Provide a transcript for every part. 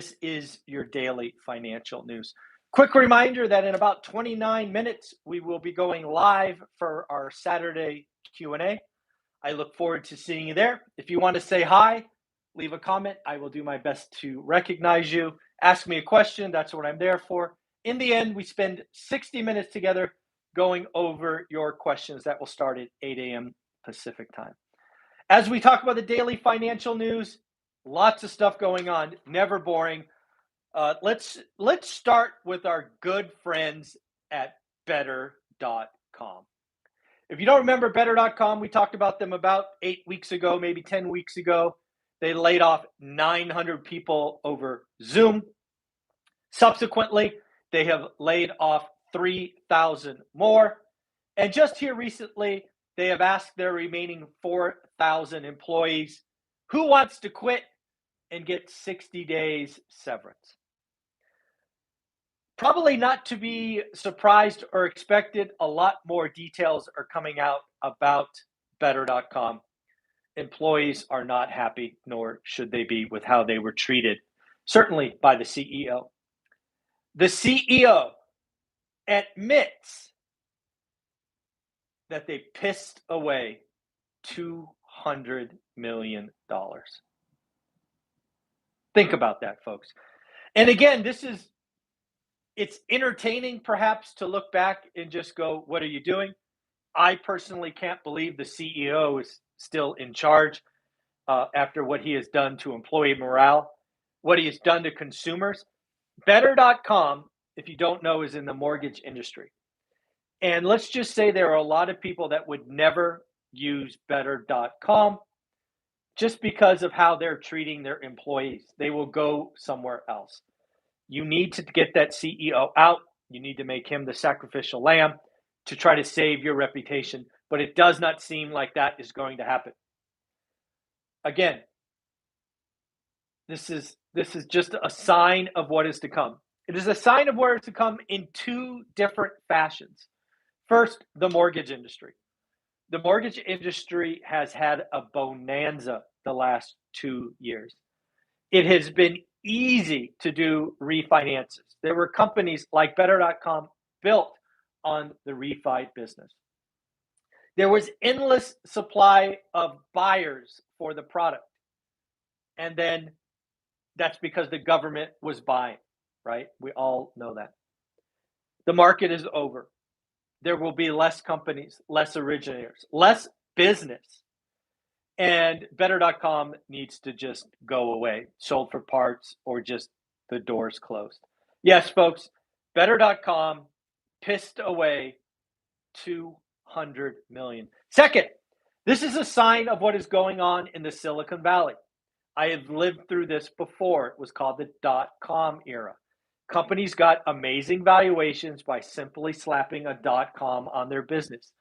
This is your daily financial news. Quick reminder that in about 29 minutes, we will be going live for our Saturday Q&A. I look forward to seeing you there. If you want to say hi, leave a comment. I will do my best to recognize you. Ask me a question. That's what I'm there for. In the end, we spend 60 minutes together going over your questions. That will start at 8 a.m. Pacific time. As we talk about the daily financial news, lots of stuff going on, never boring. Let's start with our good friends at Better.com. If you don't remember Better.com, we talked about them about 8 weeks ago, maybe 10 weeks ago. They laid off 900 people over Zoom. Subsequently, they have laid off 3,000 more. And just here recently, they have asked their remaining 4,000 employees who wants to quit and get 60 days severance. Probably not to be surprised or expected. A lot more details are coming out about Better.com. Employees are not happy, nor should they be, with how they were treated, certainly by the CEO. The CEO admits that they pissed away $200 million. Think about that, folks. And again, it's entertaining perhaps to look back and just go, what are you doing? I personally can't believe the CEO is still in charge after what he has done to employee morale, what he has done to consumers. Better.com, if you don't know, is in the mortgage industry. And let's just say there are a lot of people that would never use Better.com just because of how they're treating their employees. They will go somewhere else. You need to get that CEO out. You need to make him the sacrificial lamb to try to save your reputation. But it does not seem like that is going to happen. Again, this is just a sign of what is to come. It is a sign of what is to come in two different fashions. First, the mortgage industry. The mortgage industry has had a bonanza the last 2 years. It has been easy to do refinances. There were companies like Better.com built on the refi business. There was endless supply of buyers for the product. And then that's because the government was buying, right? We all know that. The market is over. There will be less companies, less originators, less business. And Better.com needs to just go away, sold for parts, or just the doors closed. Yes, folks, Better.com pissed away $200 million. Second, this is a sign of what is going on in the Silicon Valley. I have lived through this before. It was called the dot-com era. Companies got amazing valuations by simply slapping a .com on their business.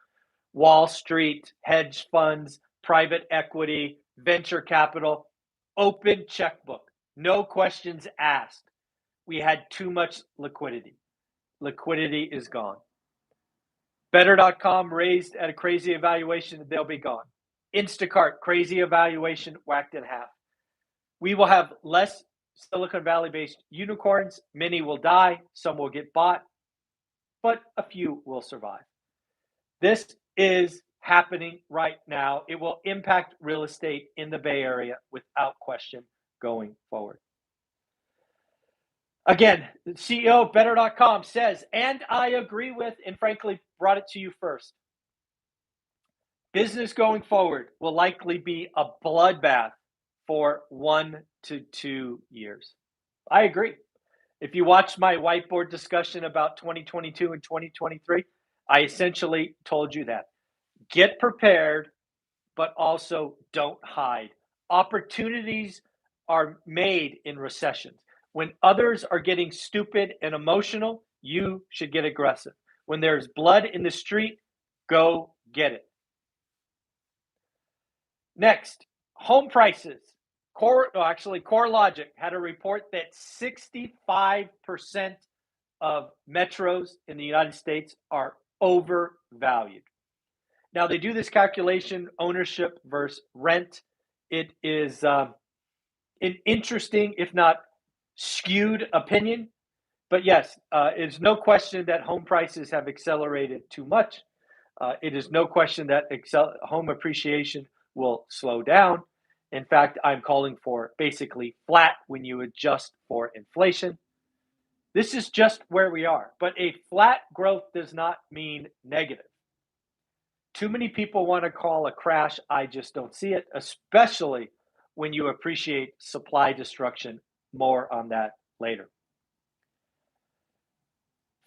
Wall Street, hedge funds, private equity, venture capital, open checkbook, no questions asked. We had too much liquidity. Liquidity is gone. Better.com raised at a crazy evaluation, they'll be gone. Instacart, crazy evaluation, whacked in half. We will have less Silicon Valley-based unicorns. Many will die. Some will get bought, but a few will survive. This is happening right now. It will impact real estate in the Bay Area without question going forward. Again, the CEO of Better.com says, and I agree with, and frankly, brought it to you first. Business going forward will likely be a bloodbath for 1 to 2 years. I agree. If you watch my whiteboard discussion about 2022 and 2023, I essentially told you that. Get prepared, but also don't hide. Opportunities are made in recessions. When others are getting stupid and emotional, you should get aggressive. When there's blood in the street, go get it. Next, home prices. CoreLogic had a report that 65% of metros in the United States are overvalued. Now, they do this calculation, ownership versus rent. It is an interesting, if not skewed opinion. But yes, it's no question that home prices have accelerated too much. It is no question that home appreciation will slow down. In fact, I'm calling for basically flat when you adjust for inflation. This is just where we are. But a flat growth does not mean negative. Too many people want to call a crash. I just don't see it, especially when you appreciate supply destruction. More on that later.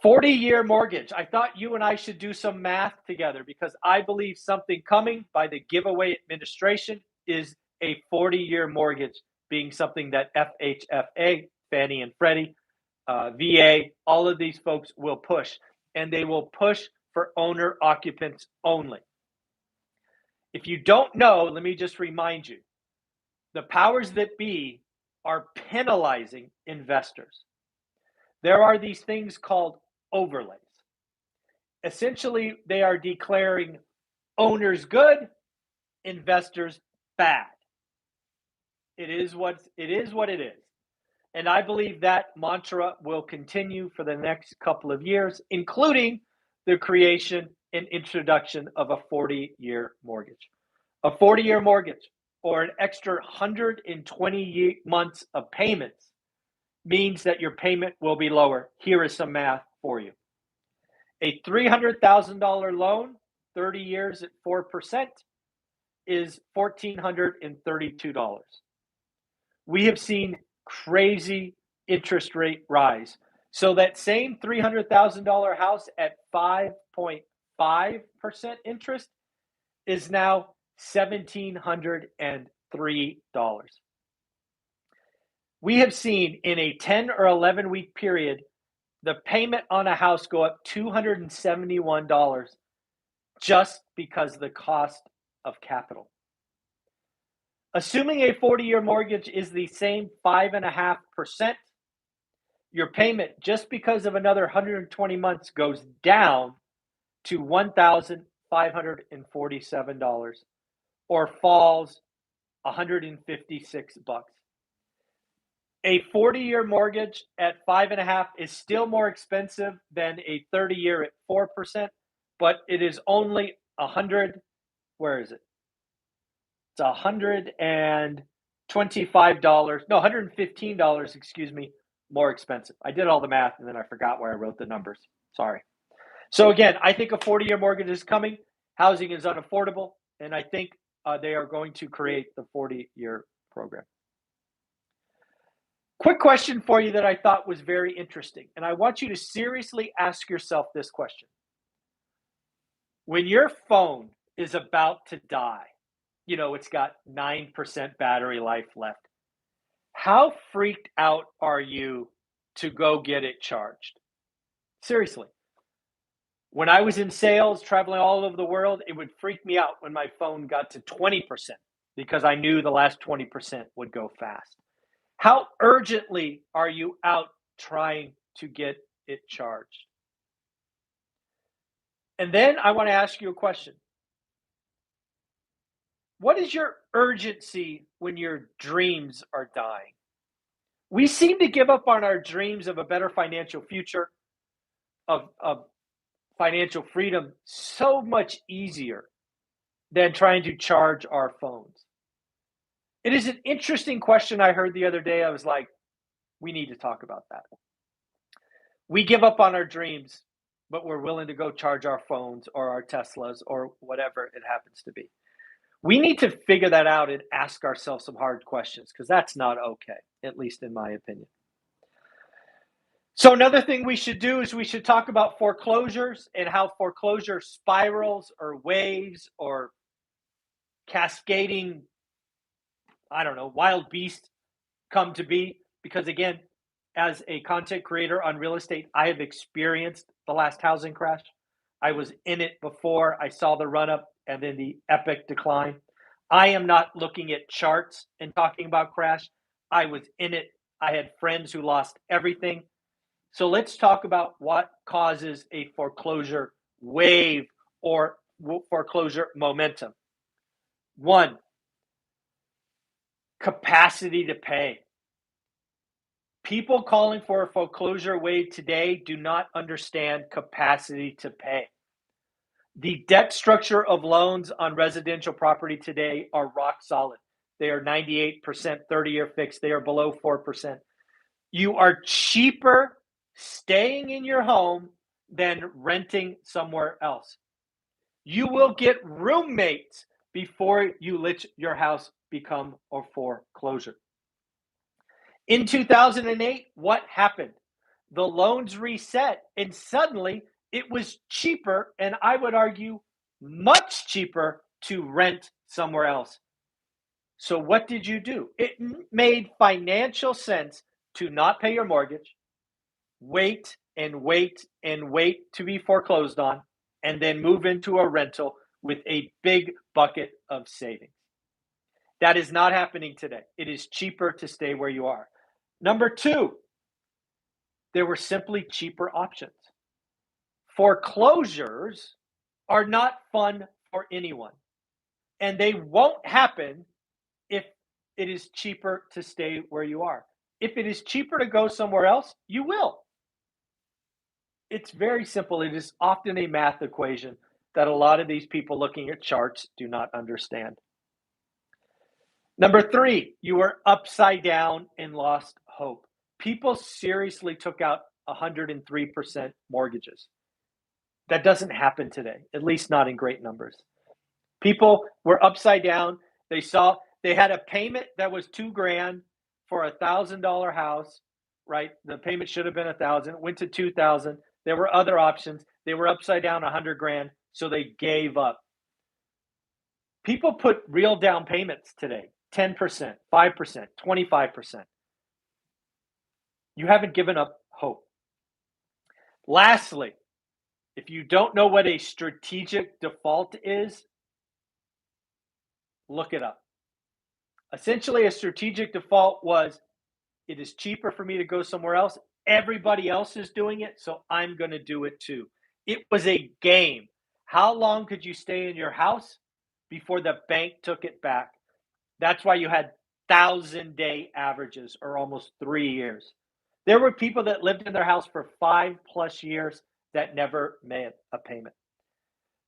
40-year mortgage. I thought you and I should do some math together because I believe something coming by the giveaway administration is a 40-year mortgage being something that FHFA, Fannie and Freddie, VA, all of these folks will push, and they will push for owner occupants only. If you don't know, let me just remind you, the powers that be are penalizing investors. There are these things called overlays. Essentially, they are declaring owners good, investors bad. It is what it is. And I believe that mantra will continue for the next couple of years, including the creation and introduction of a 40-year mortgage. A 40-year mortgage or an extra 120 months of payments means that your payment will be lower. Here is some math for you. A $300,000 loan, 30 years at 4%, is $1,432. We have seen crazy interest rate rise. So that same $300,000 house at 5.5% interest is now $1,703. We have seen in a 10 or 11 week period the payment on a house go up $271 just because of the cost of capital. Assuming a 40-year mortgage is the same 5.5%, your payment just because of another 120 months goes down to $1,547 or falls $156. A 40-year mortgage at 5.5% is still more expensive than a 30-year at 4%, but it is only where is it? It's $125, no, $115, excuse me, more expensive. I did all the math and then I forgot where I wrote the numbers. Sorry. So again, I think a 40-year mortgage is coming. Housing is unaffordable, and I think they are going to create the 40-year program. Quick question for you that I thought was very interesting, and I want you to seriously ask yourself this question. When your phone is about to die, you know, it's got 9% battery life left, how freaked out are you to go get it charged? Seriously. When I was in sales, traveling all over the world, it would freak me out when my phone got to 20% because I knew the last 20% would go fast. How urgently are you out trying to get it charged? And then I want to ask you a question. What is your urgency when your dreams are dying? We seem to give up on our dreams of a better financial future, of financial freedom, so much easier than trying to charge our phones. It is an interesting question I heard the other day. I was like, we need to talk about that. We give up on our dreams, but we're willing to go charge our phones or our Teslas or whatever it happens to be. We need to figure that out and ask ourselves some hard questions because that's not okay, at least in my opinion. So another thing we should do is we should talk about foreclosures and how foreclosure spirals or waves or cascading, I don't know, wild beasts come to be. Because again, as a content creator on real estate, I have experienced the last housing crash. I was in it before. I saw the run up and then the epic decline. I am not looking at charts and talking about crash. I was in it. I had friends who lost everything. So let's talk about what causes a foreclosure wave or foreclosure momentum. One, capacity to pay. People calling for a foreclosure wave today do not understand capacity to pay. The debt structure of loans on residential property today are rock solid. They are 98% 30-year fixed. They are below 4%. You are cheaper staying in your home than renting somewhere else. You will get roommates before you let your house become a foreclosure. In 2008, what happened? The loans reset, and suddenly it was cheaper, and I would argue much cheaper to rent somewhere else. So, what did you do? It made financial sense to not pay your mortgage, wait and wait and wait to be foreclosed on, and then move into a rental with a big bucket of savings. That is not happening today. It is cheaper to stay where you are. Number two, there were simply cheaper options. Foreclosures are not fun for anyone, and they won't happen if it is cheaper to stay where you are. If it is cheaper to go somewhere else, you will. It's very simple. It is often a math equation that a lot of these people looking at charts do not understand. Number three, you were upside down and lost hope. People seriously took out 103% mortgages. That doesn't happen today, at least not in great numbers. People were upside down. They had a payment that was $2,000 for $1,000 house, right? The payment should have been $1,000, went to $2,000. There were other options. They were upside down $100,000, so they gave up. People put real down payments today, 10%, 5%, 25%. You haven't given up hope. Lastly, if you don't know what a strategic default is, look it up. Essentially, a strategic default was, it is cheaper for me to go somewhere else. Everybody else is doing it, so I'm going to do it too. It was a game. How long could you stay in your house before the bank took it back? That's why you had 1,000-day averages, or almost 3 years. There were people that lived in their house for 5+ years that never made a payment.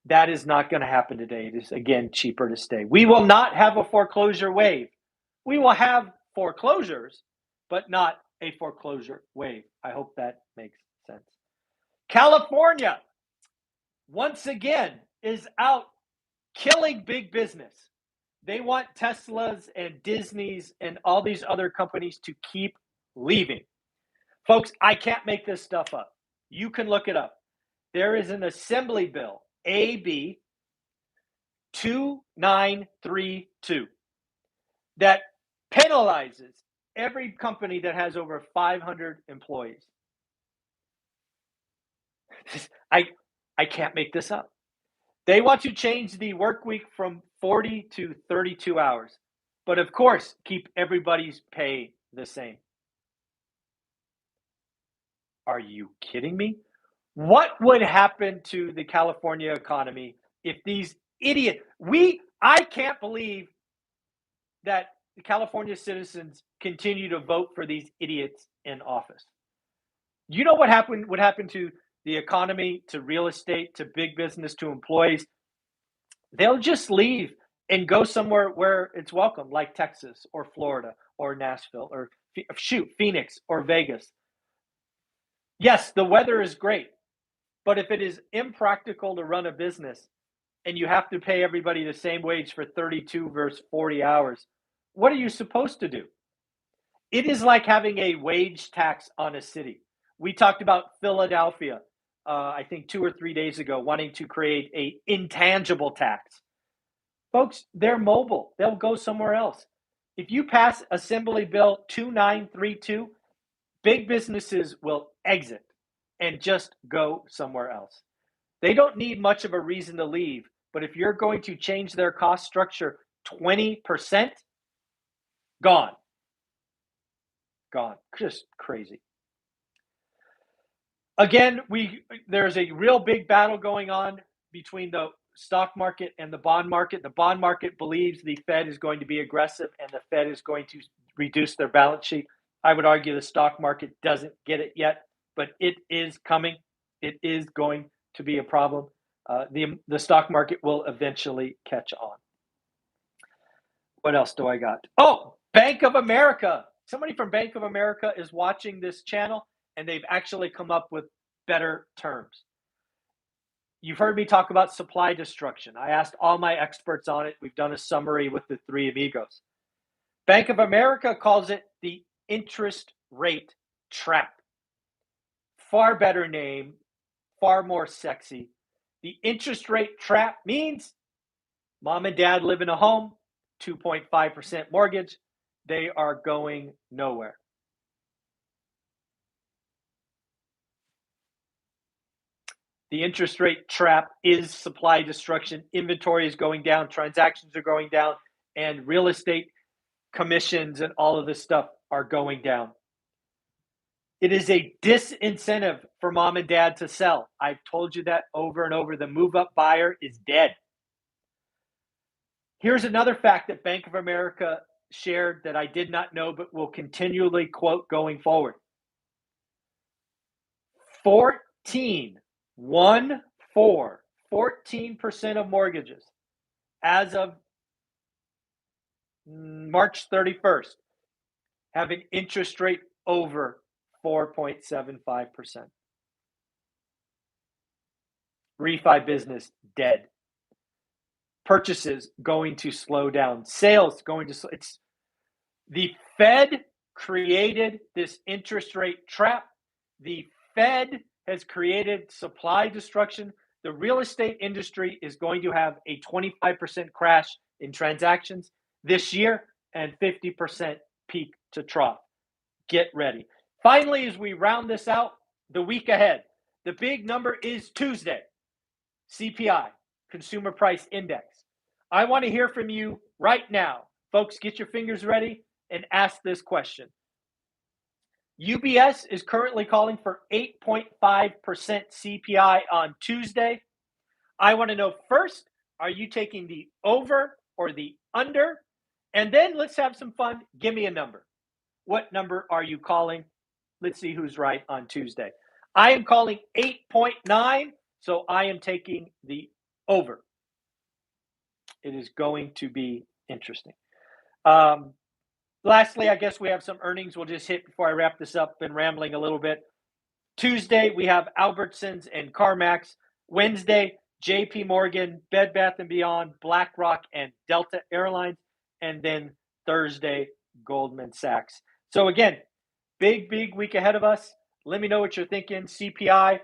That is not going to happen today. It is, again, cheaper to stay. We will not have a foreclosure wave. We will have foreclosures, but not a foreclosure wave. I hope that makes sense. California, once again, is out killing big business. They want Teslas and Disneys and all these other companies to keep leaving. Folks, I can't make this stuff up. You can look it up. There is an assembly bill, AB 2932, that penalizes every company that has over 500 employees. I can't make this up. They want to change the work week from 40 to 32 hours, but of course, keep everybody's pay the same. Are you kidding me? What would happen to the California economy if these idiots, I can't believe that the California citizens continue to vote for these idiots in office. You know what would happen to the economy, to real estate, to big business, to employees? They'll just leave and go somewhere where it's welcome, like Texas or Florida or Nashville or Phoenix or Vegas. Yes, the weather is great, but if it is impractical to run a business and you have to pay everybody the same wage for 32 versus 40 hours, what are you supposed to do? It is like having a wage tax on a city. We talked about Philadelphia, I think 2 or 3 days ago, wanting to create an intangible tax. Folks, they're mobile. They'll go somewhere else. If you pass Assembly Bill 2932, big businesses will exit and just go somewhere else. They don't need much of a reason to leave, but if you're going to change their cost structure 20%, gone. Gone. Just crazy. Again, there's a real big battle going on between the stock market and the bond market. The bond market believes the Fed is going to be aggressive and the Fed is going to reduce their balance sheet. I would argue the stock market doesn't get it yet, but it is coming. It is going to be a problem. The stock market will eventually catch on. What else do I got? Oh, Bank of America. Somebody from Bank of America is watching this channel, and they've actually come up with better terms. You've heard me talk about supply destruction. I asked all my experts on it. We've done a summary with the three amigos. Bank of America calls it the interest rate trap. Far better name, far more sexy. The interest rate trap means mom and dad live in a home, 2.5% mortgage. They are going nowhere. The interest rate trap is supply destruction. Inventory is going down, transactions are going down, and real estate commissions and all of this stuff are going down. It is a disincentive for mom and dad to sell. I've told you that over and over. The move up buyer is dead. Here's another fact that Bank of America shared that I did not know but will continually quote going forward. 14% of mortgages as of March 31st have an interest rate over 4.75%. Refi business dead. Purchases going to slow down. Sales going to slow. It's the Fed created this interest rate trap. The Fed has created supply destruction. The real estate industry is going to have a 25% crash in transactions this year and 50% peak to trough. Get ready. Finally, as we round this out, the week ahead, the big number is Tuesday. CPI, Consumer Price Index. I want to hear from you right now. Folks, get your fingers ready and ask this question. UBS is currently calling for 8.5% CPI on Tuesday. I want to know first, are you taking the over or the under? And then let's have some fun. Give me a number. What number are you calling? Let's see who's right on Tuesday. I am calling 8.9, so I am taking the over. It is going to be interesting. Lastly, I guess we have some earnings we'll just hit before I wrap this up. Been rambling a little bit. Tuesday, we have Albertsons and CarMax. Wednesday, JP Morgan, Bed Bath & Beyond, BlackRock, and Delta Airlines. And then Thursday, Goldman Sachs. So again, big week ahead of us. Let me know what you're thinking. CPI,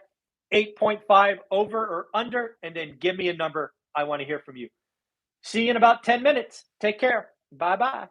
8.5 over or under, and then give me a number. I want to hear from you. See you in about 10 minutes. Take care. Bye-bye.